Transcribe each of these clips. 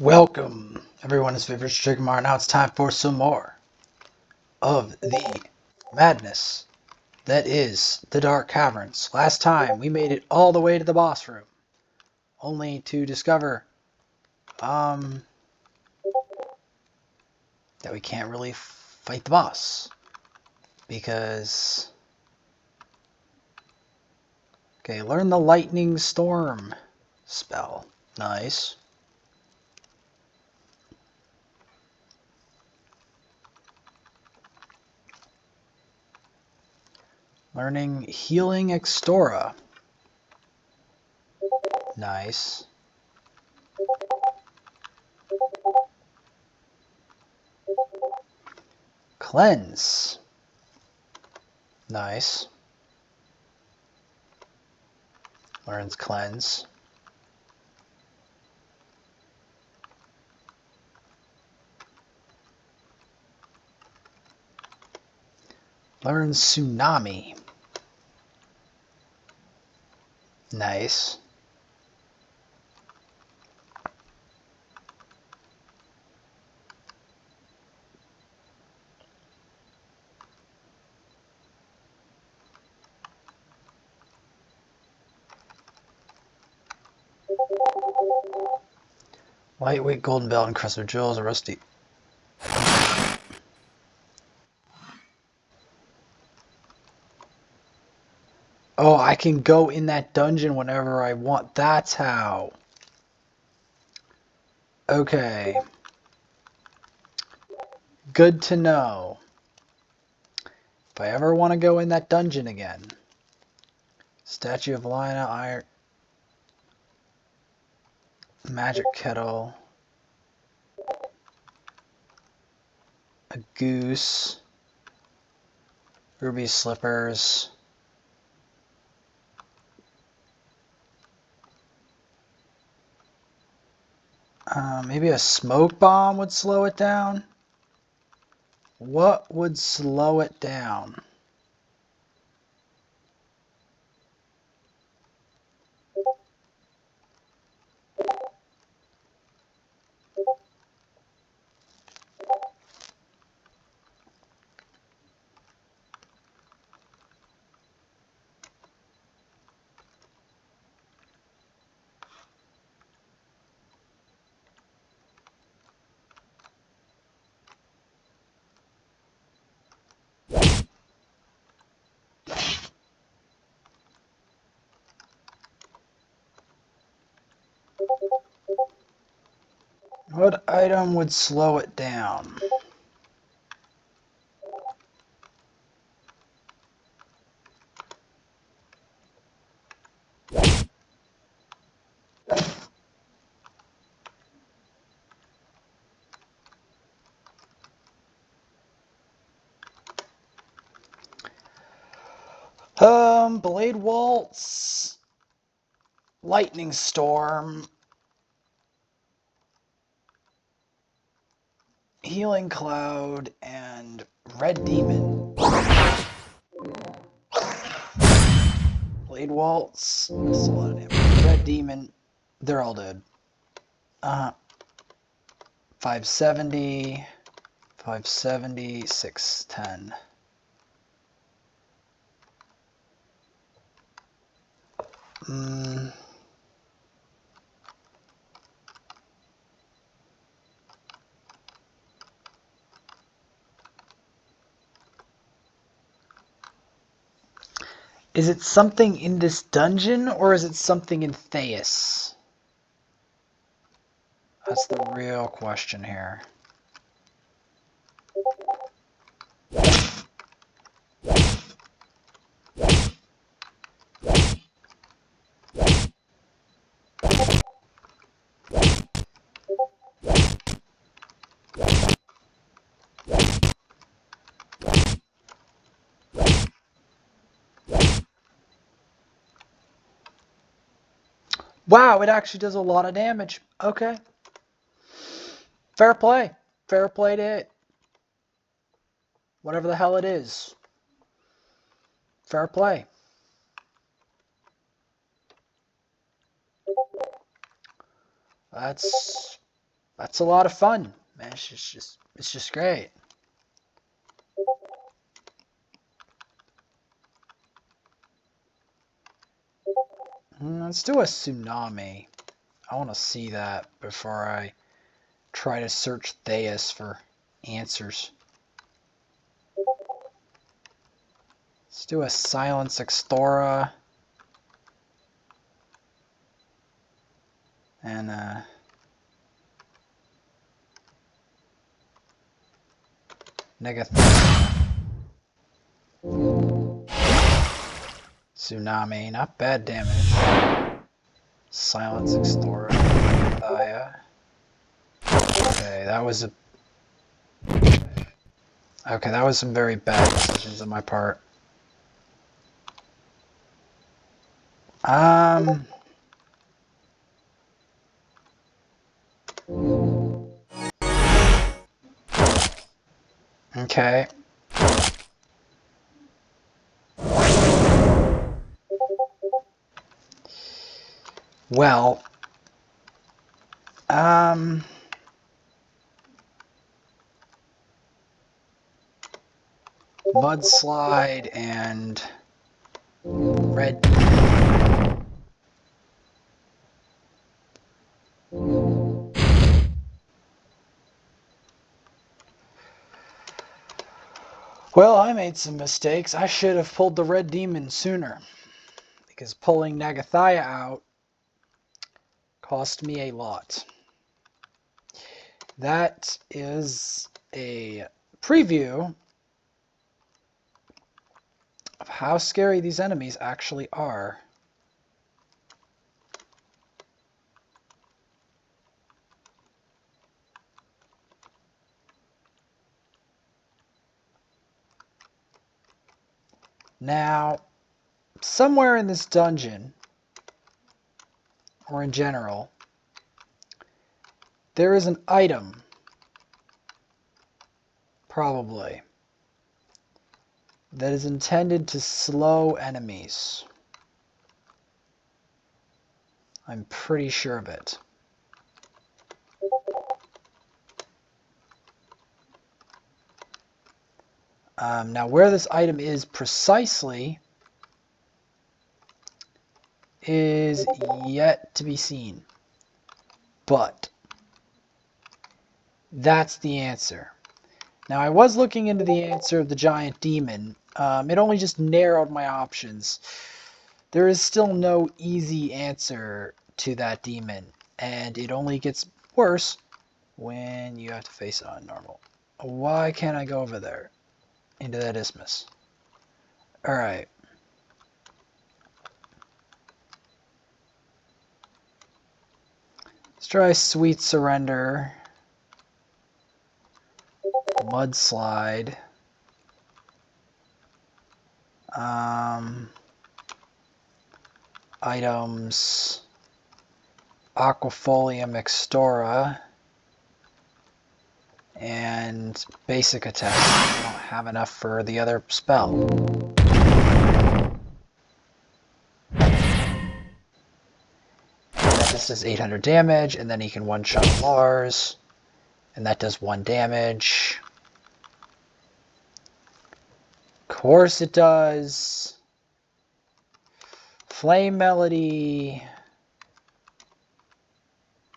Welcome, everyone. It's favorite Strigmar. Now it's time for some more of the madness that is the Dark Caverns. Last time we made it all the way to the boss room, only to discover that we can't really fight the boss because learn the Lightning Storm spell. Nice. Learning Healing Extora. Nice. Cleanse. Nice. Learns Cleanse. Learns Tsunami. Nice. Lightweight golden belt and crest of jewels, a rusty. Oh, I can go in that dungeon whenever I want. That's how. Okay. Good to know. If I ever want to go in that dungeon again. Statue of Lina, Iron. Magic Kettle. A goose. Ruby slippers. Maybe a smoke bomb would slow it down. What would slow it down? What item would slow it down? Blade Waltz, Lightning Storm, Healing Cloud, and Red Demon. Blade Waltz, that's a lot of damage. Red Demon, they're all dead. 570, 570, 610. Is it something in this dungeon, or is it something in Theus? That's the real question here. Wow, it actually does a lot of damage. Okay. Fair play. Fair play to it. Whatever the hell it is. Fair play. That's That's a lot of fun, man. It's just great. Let's do a tsunami. I want to see that before I try to search Theus for answers. Let's do a silence Extora. And Negathia. Tsunami, not bad damage. Silence Extora. Negathia. Okay, that was some very bad decisions on my part. Okay. Well, mudslide and red. Well, I made some mistakes. I should have pulled the red demon sooner, because pulling Negathia out cost me a lot. That is a preview of how scary these enemies actually are. Now, somewhere in this dungeon, or in general, there is an item, probably, that is intended to slow enemies. I'm pretty sure of it. Now, where this item is precisely is yet to be seen. But that's the answer. Now, I was looking into the answer of the giant demon. It only just narrowed my options. There is still no easy answer to that demon, and it only gets worse when you have to face it on normal. Why can't I go over there into that isthmus? Alright. Let's try Sweet Surrender. Mudslide. Items. Aquafolium Extora. And basic attack. I don't have enough for the other spell. This does 800 damage, and then he can one-shot Lars. And that does 1 damage. Of course it does. Flame Melody.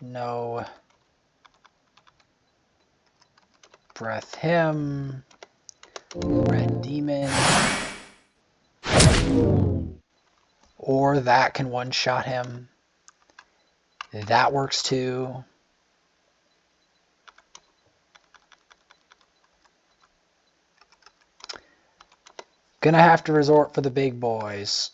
No. Breath him. Red Demon. Or that can one-shot him. That works too. Gonna have to resort for the big boys.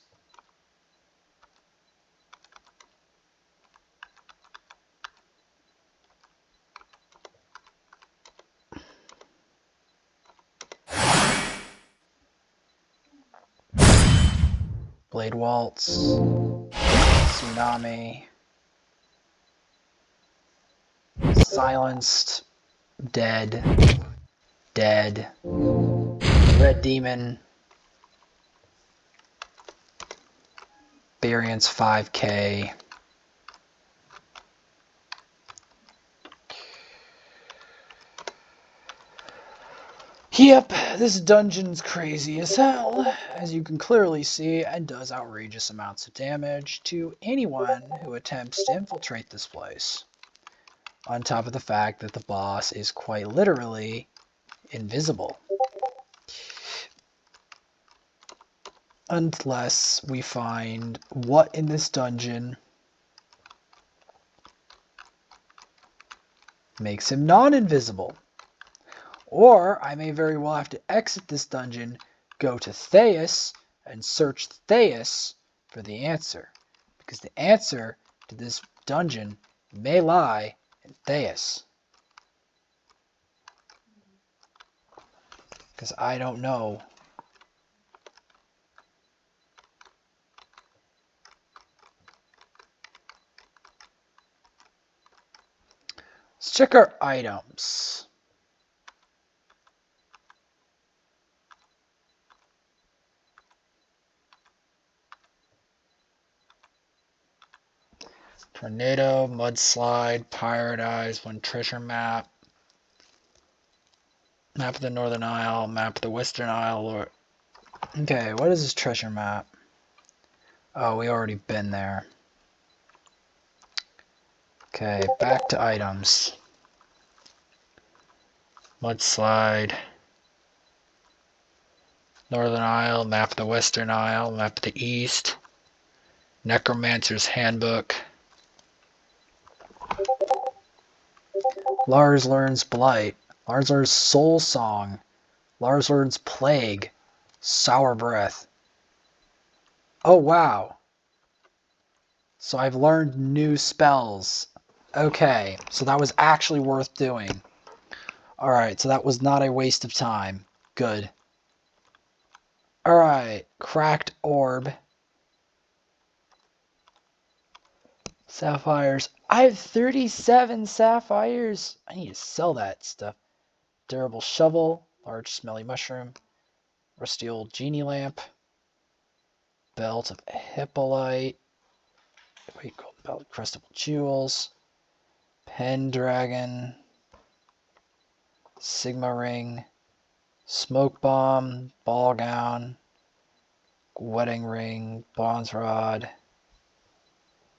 Blade Waltz. Tsunami. Silenced. Dead. Dead. Red Demon. Variance 5k. Yep, this dungeon's crazy as hell, as you can clearly see, and does outrageous amounts of damage to anyone who attempts to infiltrate this place. On top of the fact that the boss is quite literally invisible. Unless we find what in this dungeon makes him non-invisible. Or I may very well have to exit this dungeon, go to Theus, and search Theus for the answer. Because the answer to this dungeon may lie in Theus. Because I don't know. Let's check our items. Tornado, mudslide, pirate eyes, one treasure map. Map of the Northern Isle, map of the Western Isle. Okay, what is this treasure map? Oh, we already been there. Okay, back to items. Mudslide. Northern Isle, map of the Western Isle, map of the East. Necromancer's Handbook. Lars learns Blight. Lars learns Soul Song. Lars learns Plague. Sour Breath. Oh, wow. So I've learned new spells. Okay, so that was actually worth doing. Alright, so that was not a waste of time. Good. Alright, Cracked Orb. Sapphires. I have 37 sapphires. I need to sell that stuff. Durable shovel. Large smelly mushroom. Rusty old genie lamp. Belt of hippolyte. Wait, gold belt, crustable jewels. Pendragon. Sigma ring. Smoke bomb. Ball gown. Wedding ring. Bronze rod.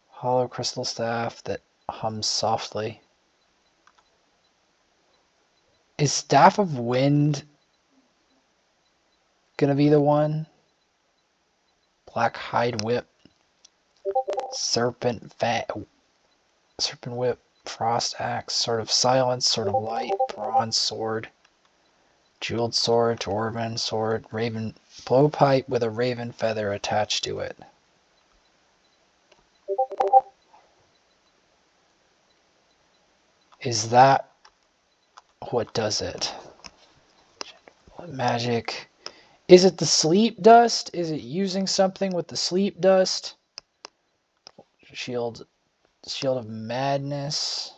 Hollow crystal staff that hums softly. Is Staff of Wind gonna be the one? Black hide whip. Serpent whip. Frost axe. Sword of silence. Sword of light. Bronze sword. Jeweled sword. Dwarven sword. Raven blowpipe with a raven feather attached to it. Is that what does it? Magic. Is it the sleep dust? Is it using something with the sleep dust? Shield of madness.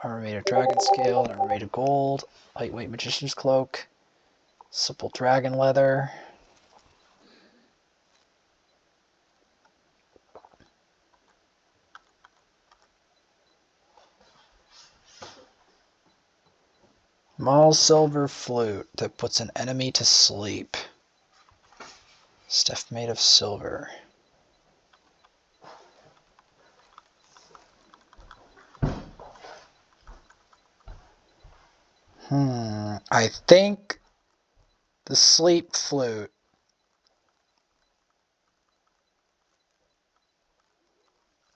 Armor made of dragon scale. Armor made of gold. Lightweight magician's cloak. Supple dragon leather. Small silver flute that puts an enemy to sleep. Stuff made of silver. I think the sleep flute.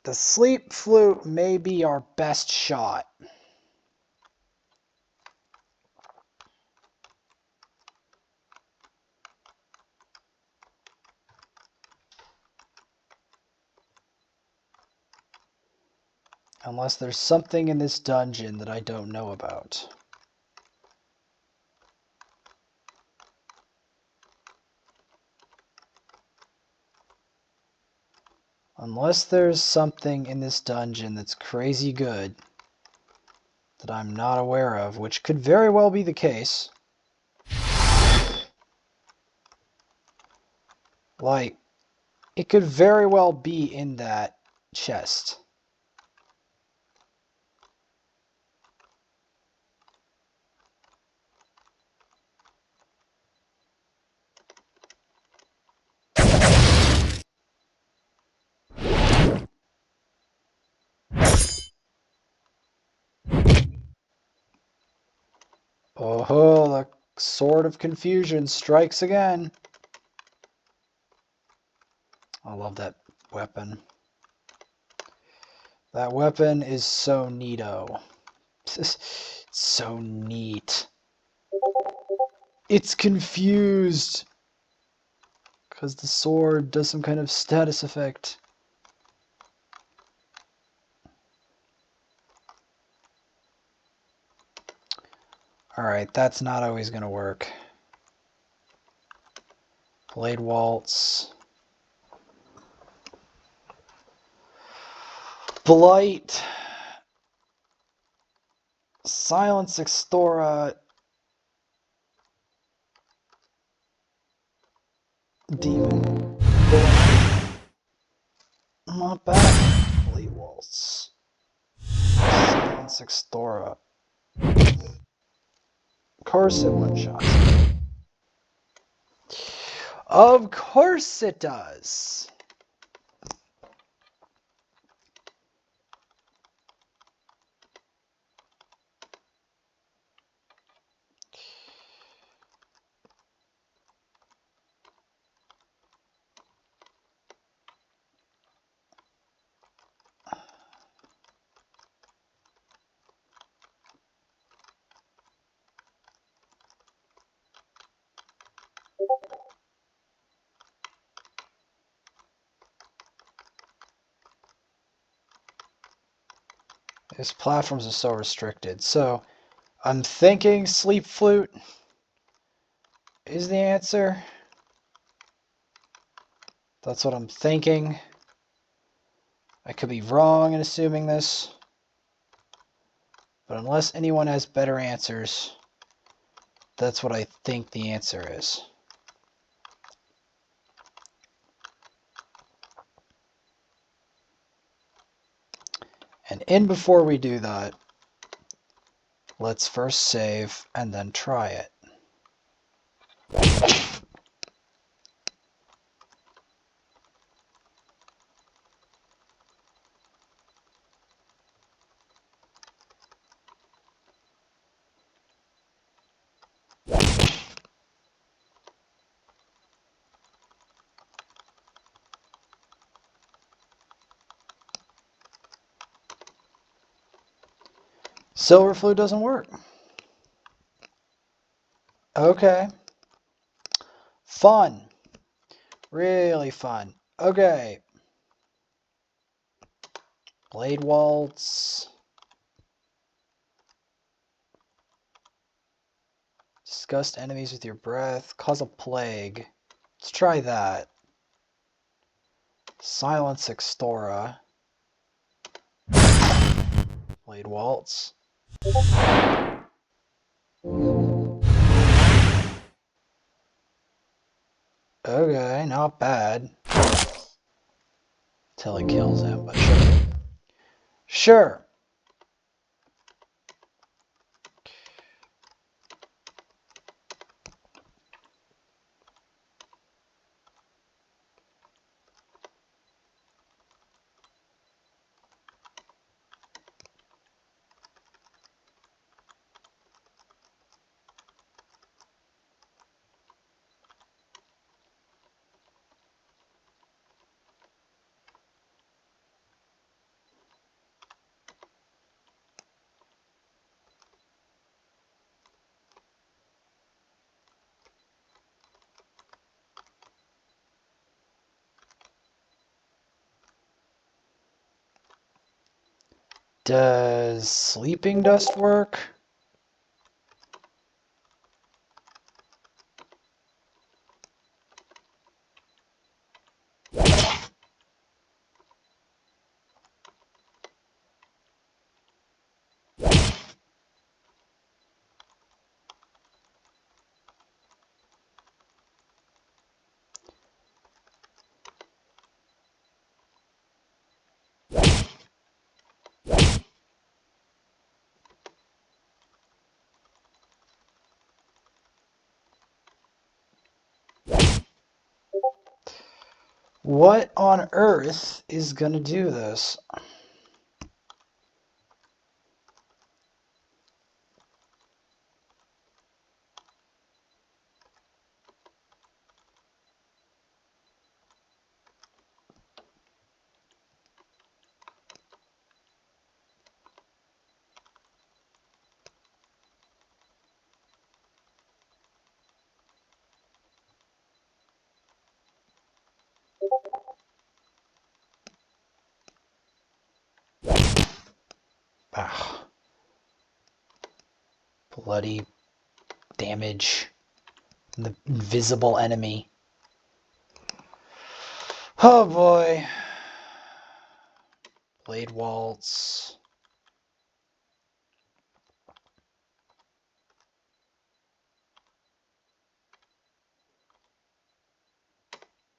The sleep flute may be our best shot. Unless there's something in this dungeon that I don't know about. Unless there's something in this dungeon that's crazy good that I'm not aware of, which could very well be the case. Like, it could very well be in that chest. Oh, the Sword of Confusion strikes again. I love that weapon. That weapon is so neato. So neat. It's confused. Because the sword does some kind of status effect. Alright, that's not always going to work. Blade Waltz. Blight. Silence Extora. Demon. Not bad. Blade Waltz. Silence Extora. Of course it one-shots. Of course it does. These platforms are so restricted. So, I'm thinking Sleep Flute is the answer. That's what I'm thinking. I could be wrong in assuming this. But unless anyone has better answers, that's what I think the answer is. And before we do that, let's first save and then try it. Silver Flute doesn't work. Okay. Fun. Really fun. Okay. Blade Waltz. Disgust enemies with your breath. Cause a plague. Let's try that. Silence Extora. Blade Waltz. Okay, not bad. Till he kills him, but sure. Sure. Does Sleeping Dust work? What on earth is gonna do this? Ugh. Bloody damage. The invisible enemy. Oh boy. Blade Waltz.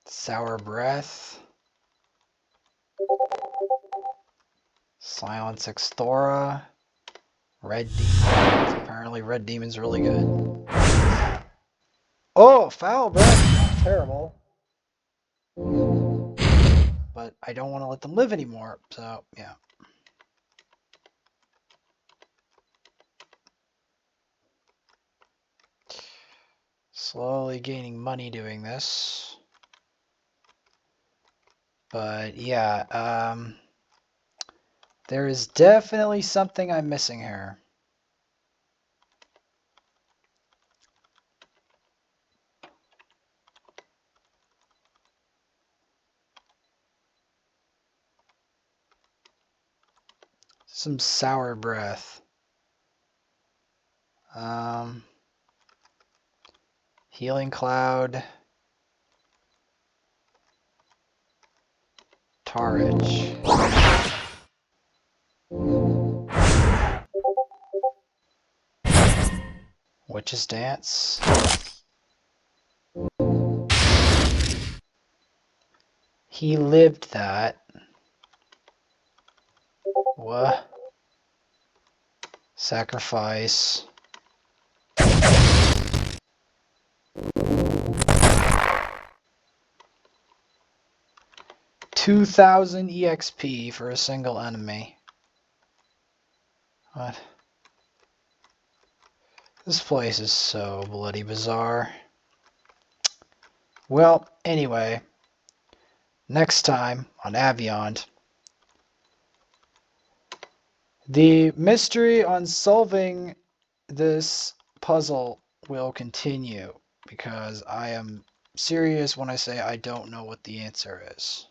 Sour Breath. Silence Extora. Red Demons. Apparently Red Demon's really good. Oh, Foul Breath. Terrible. But I don't want to let them live anymore, so yeah. Slowly gaining money doing this. But yeah, there is definitely something I'm missing here. Some Sour Breath. Healing Cloud. Tarich. Witch's Dance. He lived that. What? Sacrifice. 2,000 EXP for a single enemy. What? This place is so bloody bizarre. Well, anyway, next time on Aveyond, the mystery on solving this puzzle will continue, because I am serious when I say I don't know what the answer is.